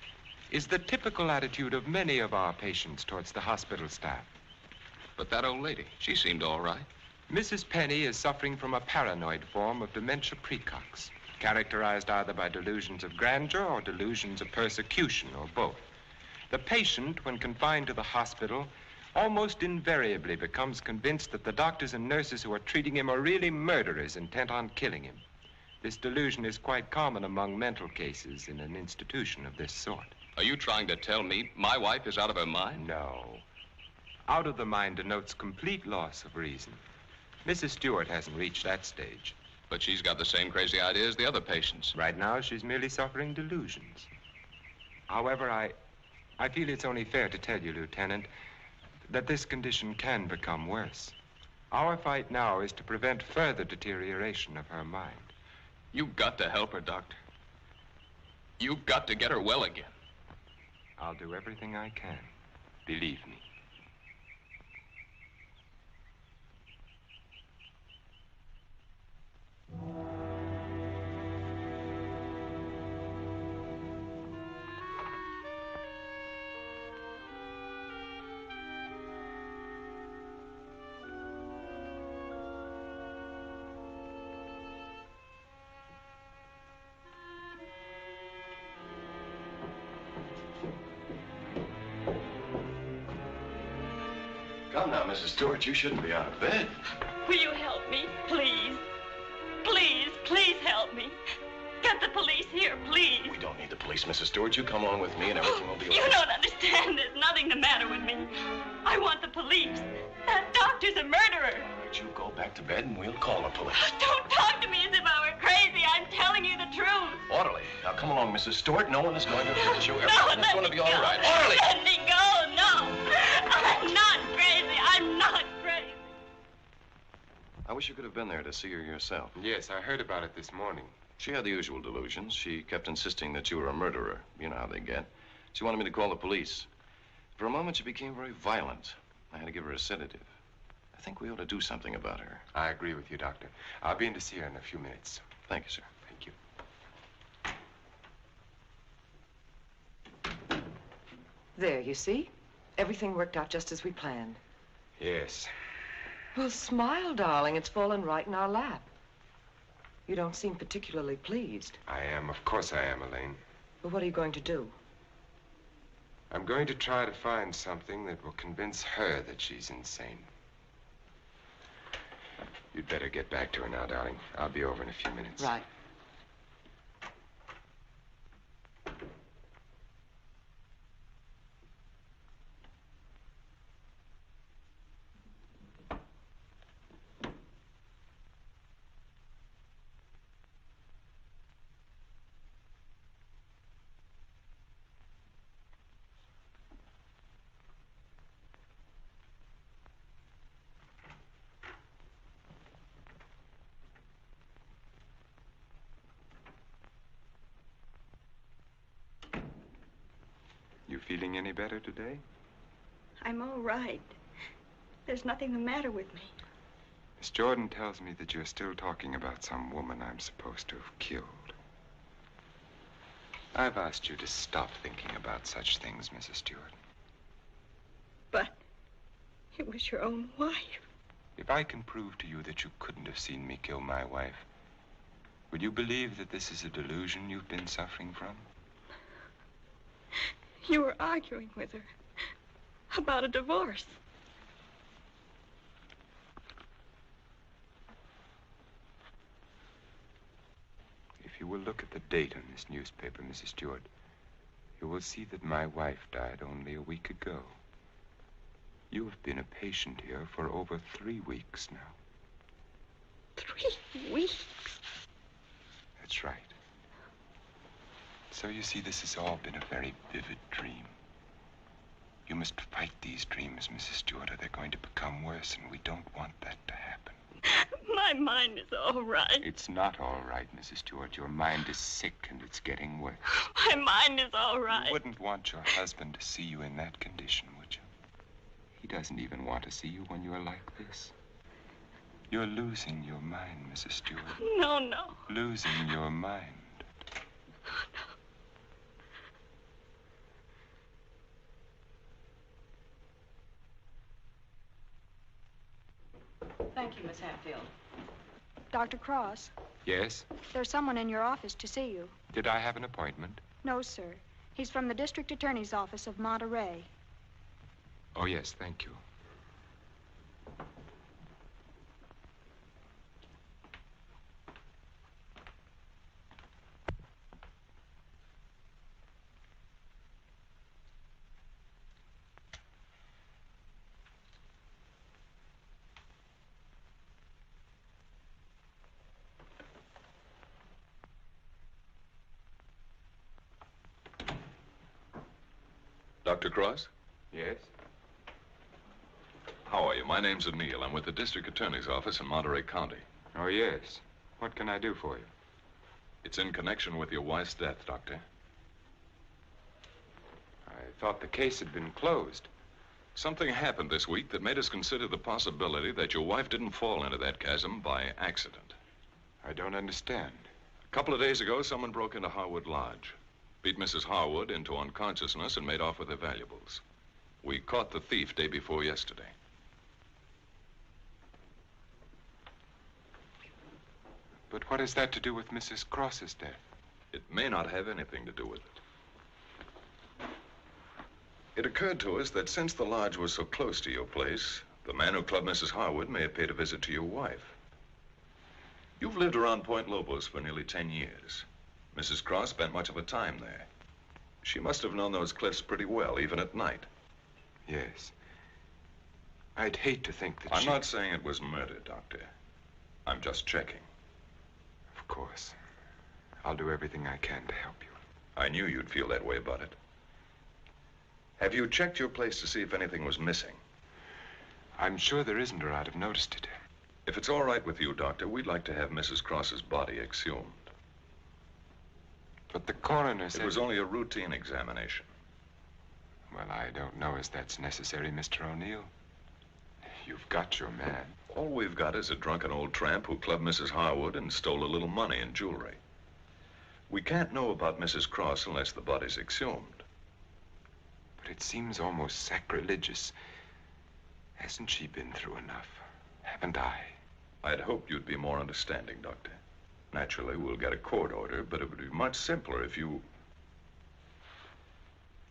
S5: is the typical attitude of many of our patients towards the hospital staff.
S13: But that old lady, she seemed all right.
S5: Mrs. Penny is suffering from a paranoid form of dementia precox, characterized either by delusions of grandeur or delusions of persecution, or both. The patient, when confined to the hospital, almost invariably becomes convinced that the doctors and nurses who are treating him are really murderers intent on killing him. This delusion is quite common among mental cases in an institution of this sort.
S17: Are you trying to tell me my wife is out of her mind?
S5: No. Out of the mind denotes complete loss of reason. Mrs. Stewart hasn't reached that stage.
S17: But she's got the same crazy idea as the other patients.
S5: Right now, she's merely suffering delusions. However, I feel it's only fair to tell you, Lieutenant, that this condition can become worse. Our fight now is to prevent further deterioration of her mind.
S17: You've got to help her, Doctor. You've got to get her well again.
S5: I'll do everything I can. Believe me.
S4: Come now, Mrs. Stewart, you shouldn't be out of bed.
S2: Will you help me, please? Please, please help me. Get the police here, please.
S4: We don't need the police, Mrs. Stewart. You come along with me and everything will be all
S2: You
S4: right.
S2: don't understand. There's nothing the matter with me. I want the police. That doctor's a murderer.
S4: But you go back to bed and we'll call the police.
S2: Don't talk to me as if I were crazy. I'm telling you the truth.
S4: Orderly. Now come along, Mrs. Stewart. No one is going to hurt you.
S2: No,
S4: Everything's going to be all right. Orderly!
S2: Let me go. No. I'm not crazy. I'm not crazy.
S13: I wish you could have been there to see her yourself.
S5: Yes, I heard about it this morning.
S13: She had the usual delusions. She kept insisting that you were a murderer. You know how they get. She wanted me to call the police. For a moment, she became very violent. I had to give her a sedative. I think we ought to do something about her.
S5: I agree with you, Doctor. I'll be in to see her in a few minutes.
S13: Thank you, sir.
S5: Thank you.
S10: There, you see? Everything worked out just as we planned.
S5: Yes.
S10: Well, smile, darling. It's fallen right in our lap. You don't seem particularly pleased.
S5: I am. Of course I am, Elaine.
S10: But what are you going to do?
S5: I'm going to try to find something that will convince her that she's insane. You'd better get back to her now, darling. I'll be over in a few minutes.
S10: Right.
S5: You feeling any better today?
S2: I'm all right. There's nothing the matter with me.
S5: Miss Jordan tells me that you're still talking about some woman I'm supposed to have killed. I've asked you to stop thinking about such things, Mrs. Stewart.
S2: But it was your own wife.
S5: If I can prove to you that you couldn't have seen me kill my wife, would you believe that this is a delusion you've been suffering from?
S2: You were arguing with her about a divorce.
S5: If you will look at the date on this newspaper, Mrs. Stewart, you will see that my wife died only a week ago. You have been a patient here for over 3 weeks now.
S2: 3 weeks?
S5: That's right. So you see, this has all been a very vivid dream. You must fight these dreams, Mrs. Stewart, or they're going to become worse, and we don't want that to happen.
S2: My mind is all right.
S5: It's not all right, Mrs. Stewart. Your mind is sick, and it's getting worse.
S2: My mind is all right.
S5: You wouldn't want your husband to see you in that condition, would you? He doesn't even want to see you when you're like this. You're losing your mind, Mrs. Stewart.
S2: No, no.
S5: Losing your mind.
S15: Thank you, Miss Hatfield.
S18: Dr. Cross,
S5: Yes?
S18: there's someone in your office to see you.
S5: Did I have an appointment?
S18: No, sir. He's from the district attorney's office of Monterey.
S5: Oh, yes, thank you.
S19: Dr. Cross?
S5: Yes?
S19: How are you? My name's O'Neill. I'm with the District Attorney's Office in Monterey County.
S5: Oh, yes. What can I do for you?
S19: It's in connection with your wife's death, Doctor.
S5: I thought the case had been closed.
S19: Something happened this week that made us consider the possibility that your wife didn't fall into that chasm by accident.
S5: I don't understand.
S19: A couple of days ago, someone broke into Harwood Lodge, beat Mrs. Harwood into unconsciousness, and made off with her valuables. We caught the thief day before yesterday.
S5: But what has that to do with Mrs. Cross's death?
S19: It may not have anything to do with it. It occurred to us that since the lodge was so close to your place, the man who clubbed Mrs. Harwood may have paid a visit to your wife. You've lived around Point Lobos for nearly 10 years. Mrs. Cross spent much of her time there. She must have known those cliffs pretty well, even at night.
S5: Yes. I'd hate to think that
S19: I'm not saying it was murder, Doctor. I'm just checking.
S5: Of course. I'll do everything I can to help you.
S19: I knew you'd feel that way about it. Have you checked your place to see if anything was missing?
S5: I'm sure there isn't, or I'd have noticed it.
S19: If it's all right with you, Doctor, we'd like to have Mrs. Cross's body exhumed.
S5: But the coroner said...
S19: It was only a routine examination.
S5: Well, I don't know as that's necessary, Mr. O'Neill. You've got your man.
S19: All we've got is a drunken old tramp who clubbed Mrs. Harwood and stole a little money and jewelry. We can't know about Mrs. Cross unless the body's exhumed.
S5: But it seems almost sacrilegious. Hasn't she been through enough? Haven't I?
S19: I'd hoped you'd be more understanding, Doctor. Naturally, we'll get a court order, but it would be much simpler if you...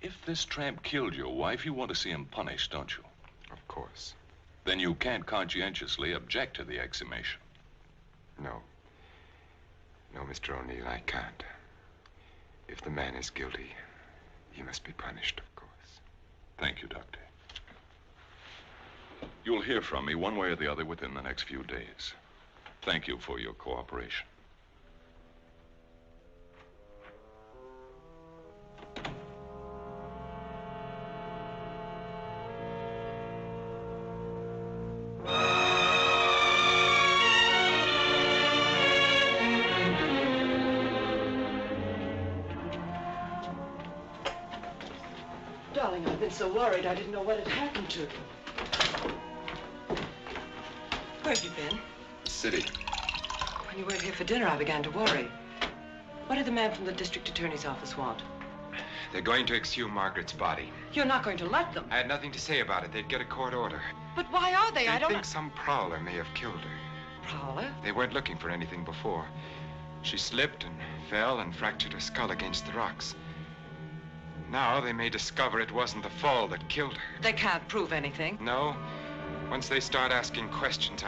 S19: If this tramp killed your wife, you want to see him punished, don't you?
S5: Of course.
S19: Then you can't conscientiously object to the exhumation.
S5: No. No, Mr. O'Neill, I can't. If the man is guilty, he must be punished, of course.
S19: Thank you, Doctor. You'll hear from me one way or the other within the next few days. Thank you for your cooperation.
S10: Darling, I've been so worried I didn't know what had happened to you. Where have you been?
S5: City.
S10: When you weren't here for dinner, I began to worry. What did the man from the district attorney's office want?
S5: They're going to exhume Margaret's body.
S10: You're not going to let them.
S5: I had nothing to say about it. They'd get a court order.
S10: But why are they? I don't
S5: think some prowler may have killed her.
S10: Prowler?
S5: They weren't looking for anything before. She slipped and fell and fractured her skull against the rocks. Now they may discover it wasn't the fall that killed her.
S10: They can't prove anything.
S5: No. Once they start asking questions,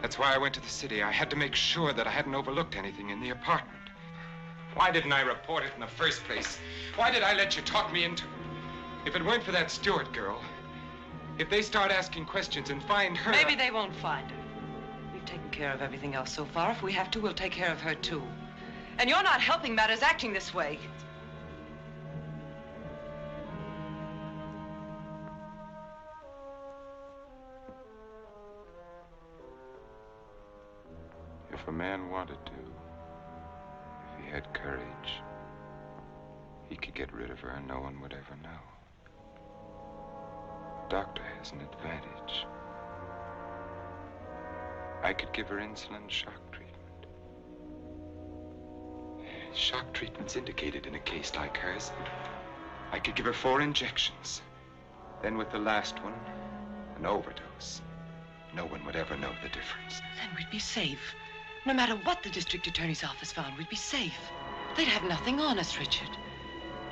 S5: That's why I went to the city. I had to make sure that I hadn't overlooked anything in the apartment. Why didn't I report it in the first place? Why did I let you talk me into... If it weren't for that Stewart girl, if they start asking questions and find her...
S10: Maybe they won't find her. We've taken care of everything else so far. If we have to, we'll take care of her, too. And you're not helping matters acting this way.
S5: If a man wanted to, if he had courage, he could get rid of her and no one would ever know. The doctor has an advantage. I could give her insulin shock treatment. Shock treatment's indicated in a case like hers. I could give her 4 injections. Then with the last one, an overdose. No one would ever know the difference.
S10: Then we'd be safe. No matter what the district attorney's office found, we'd be safe. They'd have nothing on us, Richard.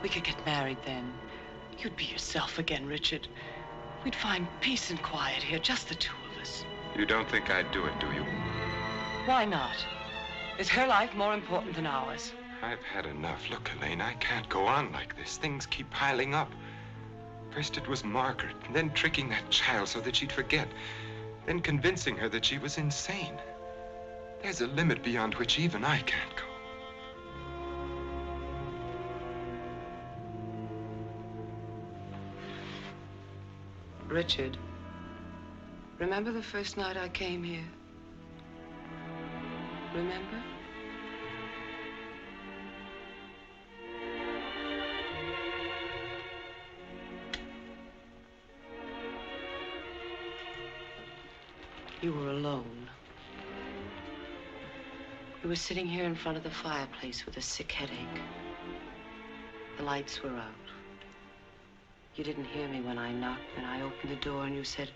S10: We could get married then. You'd be yourself again, Richard. We'd find peace and quiet here, just the two of us.
S5: You don't think I'd do it, do you?
S10: Why not? Is her life more important than ours?
S5: I've had enough. Look, Elaine, I can't go on like this. Things keep piling up. First it was Margaret, and then tricking that child so that she'd forget. Then convincing her that she was insane. There's a limit beyond which even I can't go.
S11: Richard, remember the first night I came here? Remember? You were alone. You were sitting here in front of the fireplace with a sick headache. The lights were out. You didn't hear me when I knocked, and I opened the door and you said,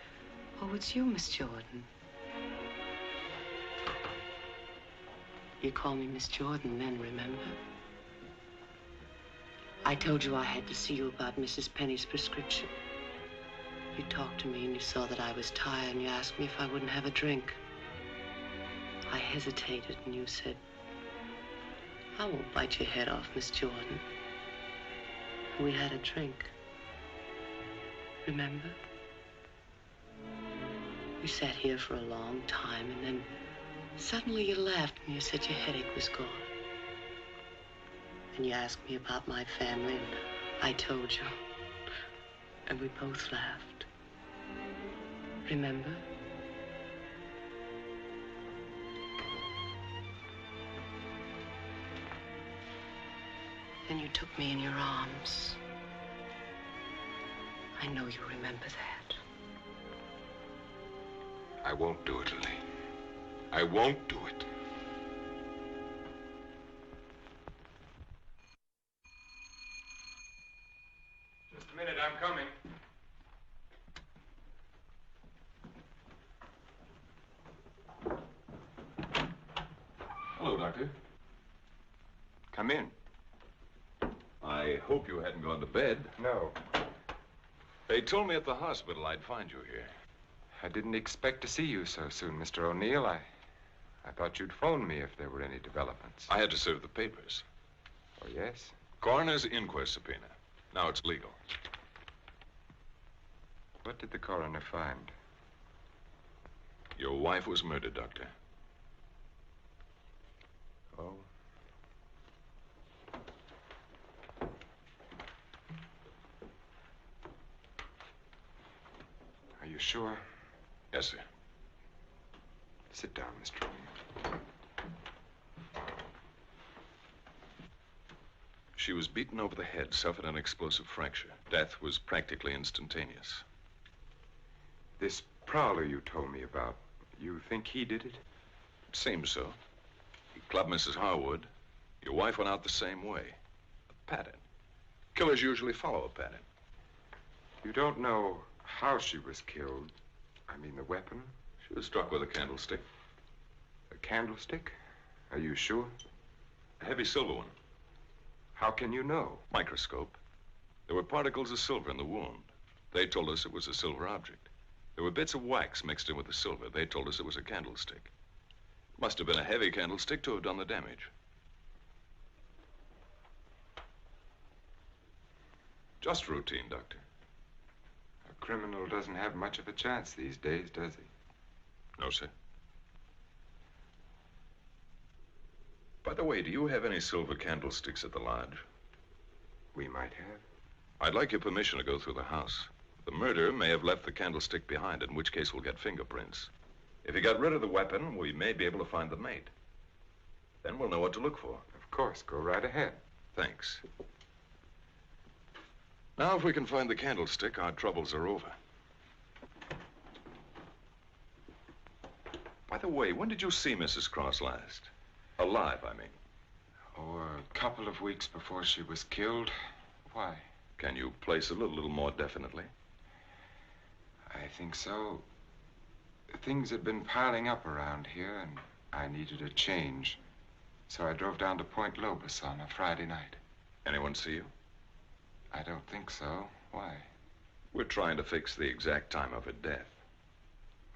S11: "Oh, it's you, Miss Jordan." You called me Miss Jordan then, remember? I told you I had to see you about Mrs. Penny's prescription. You talked to me and you saw that I was tired and you asked me if I wouldn't have a drink. I hesitated and you said, "I won't bite your head off, Miss Jordan." And we had a drink. Remember? You sat here for a long time and then suddenly you laughed and you said your headache was gone. And you asked me about my family and I told you. And we both laughed. Remember? Then you took me in your arms. I know you remember that.
S19: I won't do it, Lily. I won't do it.
S5: Just a minute, I'm coming.
S19: Hello, Doctor.
S5: Come in.
S19: I hope you hadn't gone to bed.
S5: No.
S19: They told me at the hospital I'd find you here.
S5: I didn't expect to see you so soon, Mr. O'Neill. I thought you'd phone me if there were any developments.
S19: I had to serve the papers.
S5: Oh, yes?
S19: Coroner's inquest subpoena. Now it's legal.
S5: What did the coroner find?
S19: Your wife was murdered, Doctor.
S5: Oh? Are you sure?
S19: Yes, sir.
S5: Sit down, Mr. O'Neill.
S19: She was beaten over the head, suffered an explosive fracture. Death was practically instantaneous.
S5: This prowler you told me about, you think he did it?
S19: It seems so. He clubbed Mrs. Harwood. Your wife went out the same way. A pattern. Killers usually follow a pattern.
S5: You don't know how she was killed? I mean, the weapon?
S19: She was struck with a candlestick.
S5: A candlestick? Are you sure?
S19: A heavy silver one.
S5: How can you know?
S19: Microscope. There were particles of silver in the wound. They told us it was a silver object. There were bits of wax mixed in with the silver. They told us it was a candlestick. Must have been a heavy candlestick to have done the damage. Just routine, Doctor.
S5: A criminal doesn't have much of a chance these days, does he?
S19: No, sir. By the way, do you have any silver candlesticks at the lodge?
S5: We might have.
S19: I'd like your permission to go through the house. The murderer may have left the candlestick behind, in which case we'll get fingerprints. If he got rid of the weapon, we may be able to find the mate. Then we'll know what to look for.
S5: Of course, go right ahead.
S19: Thanks. Now, if we can find the candlestick, our troubles are over. By the way, when did you see Mrs. Cross last? Alive, I mean.
S5: Oh, a couple of weeks before she was killed. Why?
S19: Can you place it a little more definitely?
S5: I think so. Things had been piling up around here, and I needed a change. So I drove down to Point Lobos on a Friday night.
S19: Anyone see you?
S5: I don't think so. Why?
S19: We're trying to fix the exact time of her death.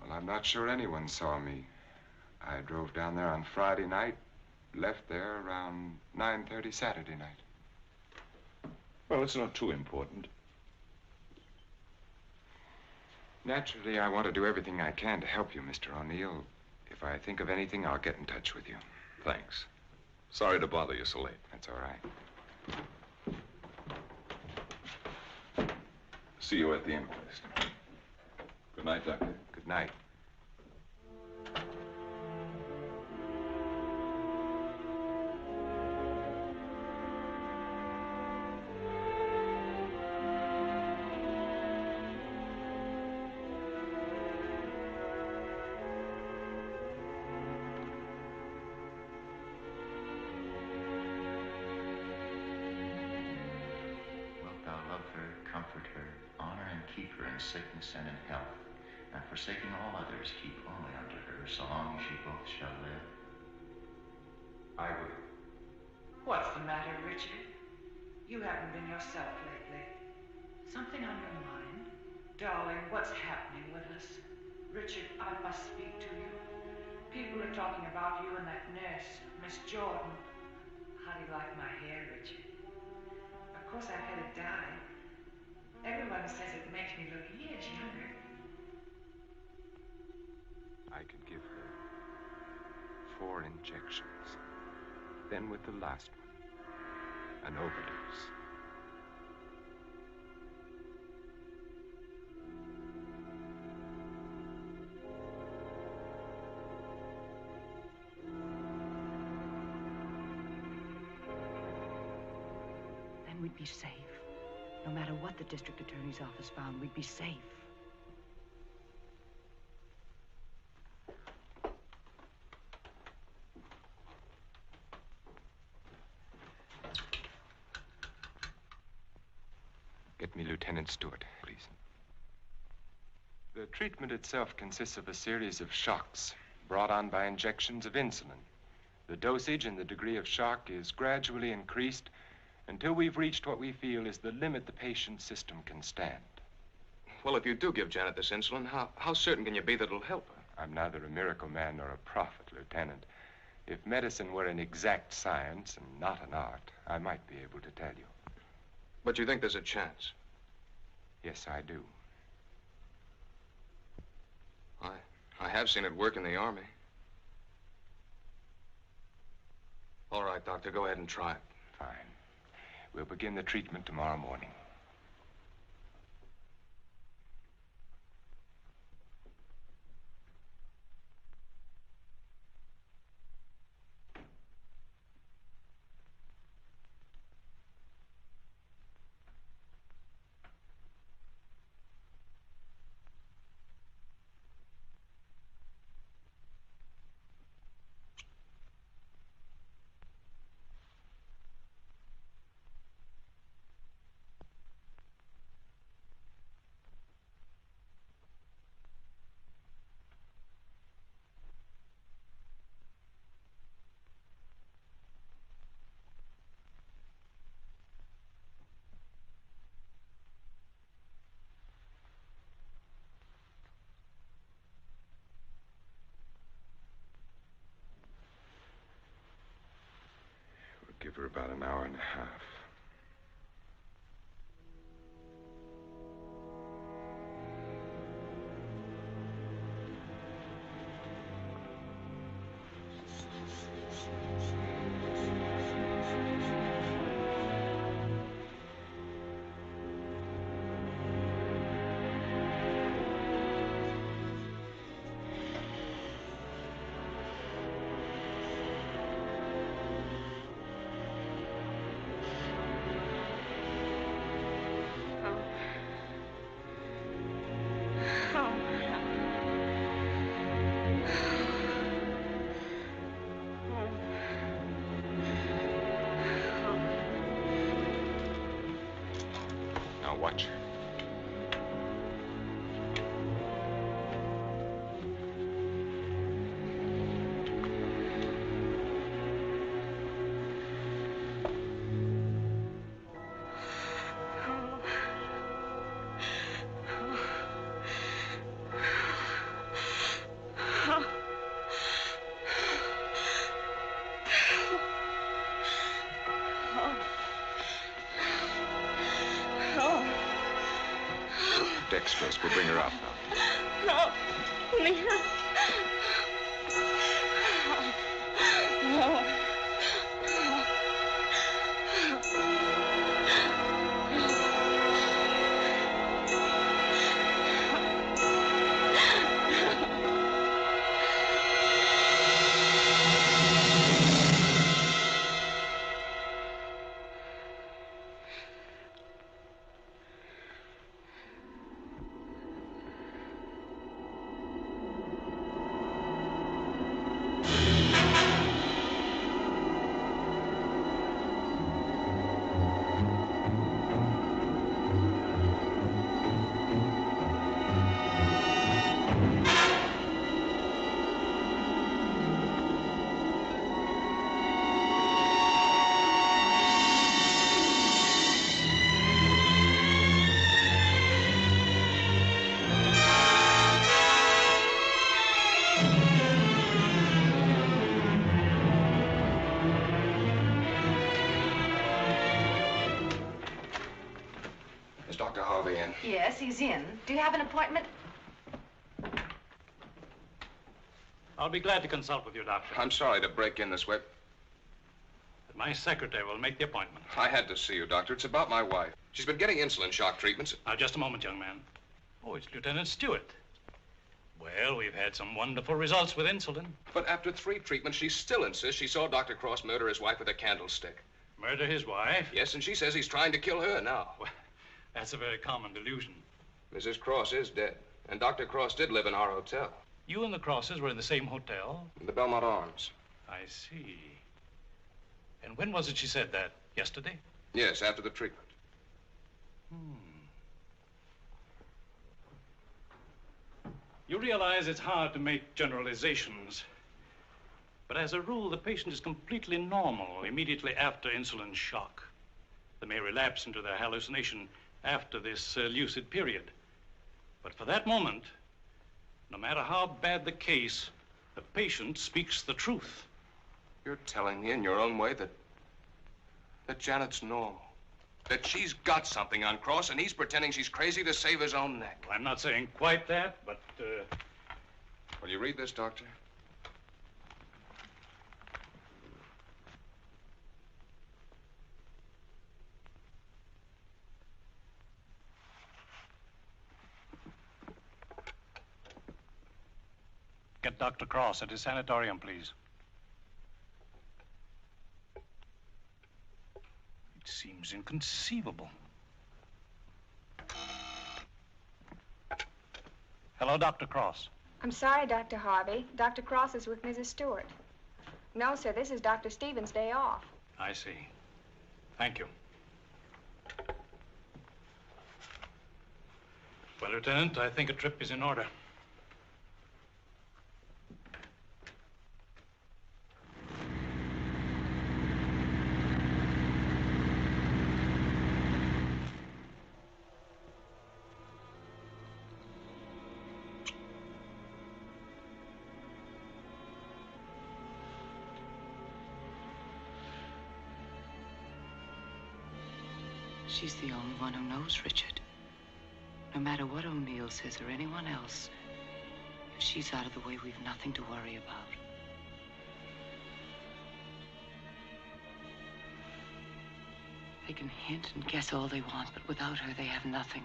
S5: Well, I'm not sure anyone saw me. I drove down there on Friday night, left there around 9:30 Saturday night.
S19: Well, it's not too important.
S5: Naturally, I want to do everything I can to help you, Mr. O'Neill. If I think of anything, I'll get in touch with you.
S19: Thanks. Sorry to bother you so late.
S5: That's all right.
S19: See you at the inquest. Good night, Doctor.
S5: Good night.
S20: Comfort her, honor and keep her in sickness and in health, and forsaking all others, keep only unto her so long as ye both shall live.
S5: I will.
S10: What's the matter, Richard? You haven't been yourself lately. Something on your mind? Darling, what's happening with us? Richard, I must speak to you. People are talking about you and that nurse, Miss Jordan. How do you like my hair, Richard? Of course, I've had it dyed. Everyone says it makes me look years younger.
S5: I could give her 4 injections. Then with the last one, an overdose.
S10: Then we'd be safe. No matter what the district attorney's office found, we'd be safe.
S5: Get me Lieutenant Stewart, please. The treatment itself consists of a series of shocks brought on by injections of insulin. The dosage and the degree of shock is gradually increased until we've reached what we feel is the limit the patient's system can stand.
S7: Well, if you do give Janet this insulin, how certain can you be that it'll help her?
S5: I'm neither a miracle man nor a prophet, Lieutenant. If medicine were an exact science and not an art, I might be able to tell you.
S7: But you think there's a chance?
S5: Yes, I do.
S7: I have seen it work in the Army. All right, Doctor, go ahead and try it.
S5: Fine. We'll begin the treatment tomorrow morning. Give her about an hour and a half. Watch. Dextrose will bring her out now.
S2: No, Leah. No.
S7: Is Dr. Harvey in?
S15: Yes, he's in. Do you have an appointment?
S12: I'll be glad to consult with you, Doctor.
S7: I'm sorry to break in this way.
S12: But my secretary will make the appointment.
S7: I had to see you, Doctor. It's about my wife. She's been getting insulin shock treatments.
S12: Now, just a moment, young man. Oh, it's Lieutenant Stewart. Well, we've had some wonderful results with insulin.
S7: But after 3 treatments, she still insists she saw Dr. Cross murder his wife with a candlestick.
S12: Murder his wife?
S7: Yes, and she says he's trying to kill her now.
S12: Well, that's a very common delusion.
S7: Mrs. Cross is dead, and Dr. Cross did live in our hotel.
S12: You and the Crosses were in the same hotel?
S7: In the Belmont Arms.
S12: I see. And when was it she said that? Yesterday?
S7: Yes, after the treatment.
S12: You realize it's hard to make generalizations. But as a rule, the patient is completely normal immediately after insulin shock. They may relapse into their hallucination after this lucid period. But for that moment, no matter how bad the case, the patient speaks the truth.
S7: You're telling me in your own way that Janet's normal. That she's got something on Cross, and he's pretending she's crazy to save his own neck.
S12: Well, I'm not saying quite that, but,
S7: Will you read this, Doctor?
S12: Get Dr. Cross at his sanatorium, please. It seems inconceivable. Hello, Dr. Cross.
S18: I'm sorry, Dr. Harvey. Dr. Cross is with Mrs. Stewart. No, sir, this is Dr. Stevens' day off.
S12: I see. Thank you. Well, Lieutenant, I think a trip is in order.
S11: She's the only one who knows Richard. No matter what O'Neill says or anyone else, if she's out of the way, we've nothing to worry about. They can hint and guess all they want, but without her, they have nothing.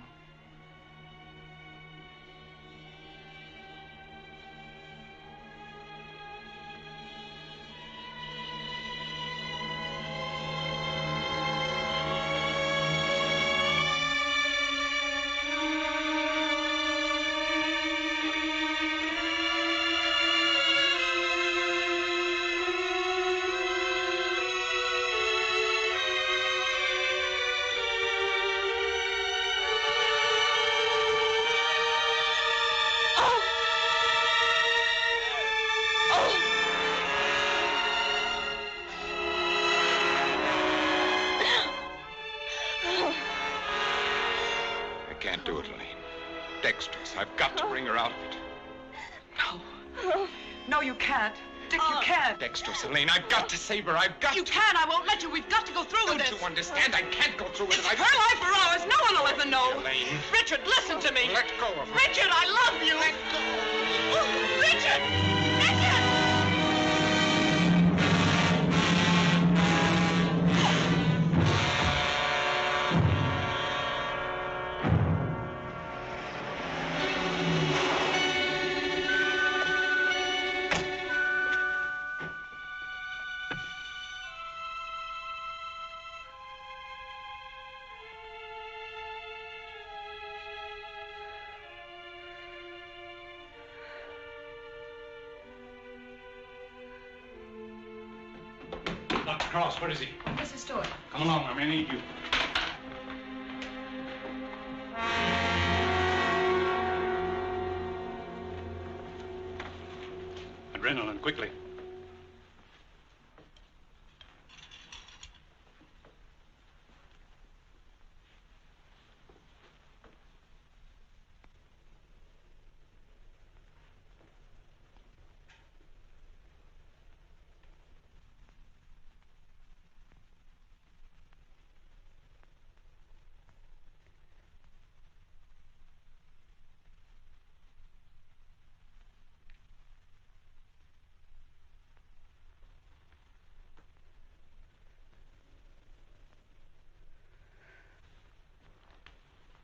S7: I've got to bring her out of it.
S10: No. No, you can't. Dick, you can't.
S5: Dexterous, Elaine, I've got to save her. I've got
S10: You can't. I won't let you. We've got to go through with this.
S5: Don't you understand? I can't go through with it.
S10: Her life or ours. No one will ever know.
S5: Elaine.
S10: Richard, listen to me.
S5: Let go of her.
S10: Richard, I love you.
S5: Let go.
S10: Oh, Richard! Richard!
S12: Dr. Cross, where is he?
S15: Mrs. Stewart.
S12: Come along, I may need you. Adrenaline, quickly.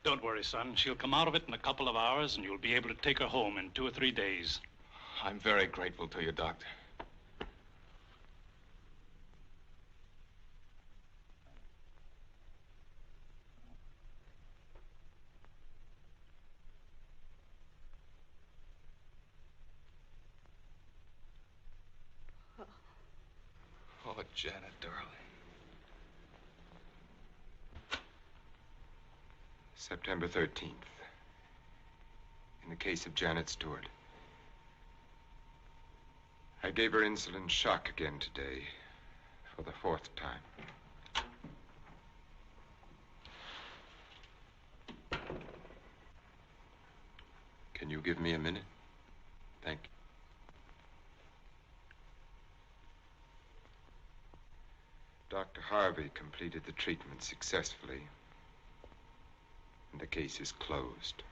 S12: Don't worry, son. She'll come out of it in a couple of hours, and you'll be able to take her home in 2 or 3 days.
S17: I'm very grateful to you, Doctor. Oh, Janet, darling.
S5: September 13th. In the case of Janet Stewart. I gave her insulin shock again today, for the 4th time. Can you give me a minute? Thank you. Dr. Harvey completed the treatment successfully, and the case is closed.